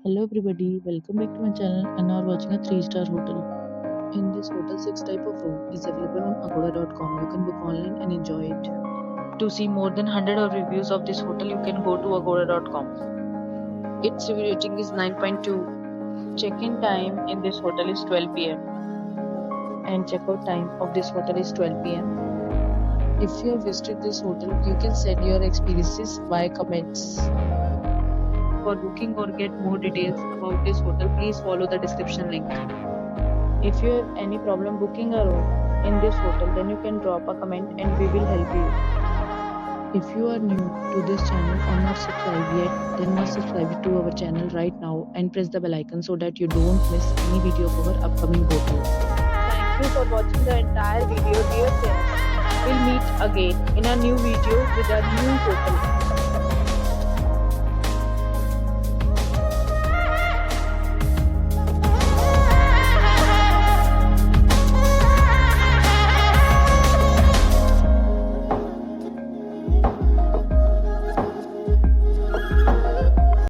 Hello everybody, welcome back to my channel and now watching a 3-star hotel. In this hotel, 6 type of room is available on agoda.com. You can book online and enjoy it. To see more than 100 of reviews of this hotel, you can go to agoda.com. Its review rating is 9.2. Check-in time in this hotel is 12 p.m. and check-out time of this hotel is 12 p.m. If you have visited this hotel, you can send your experiences via comments. For booking or get more details about this hotel, please follow the description link. If you have any problem booking a room in this hotel, then you can drop a comment and we will help you. If you are new to this channel or not subscribed yet, then must subscribe to our channel right now and press the bell icon so that you don't miss any video of our upcoming hotels. Thank you for watching the entire video, dear friends. We'll meet again in a new video with a new hotel.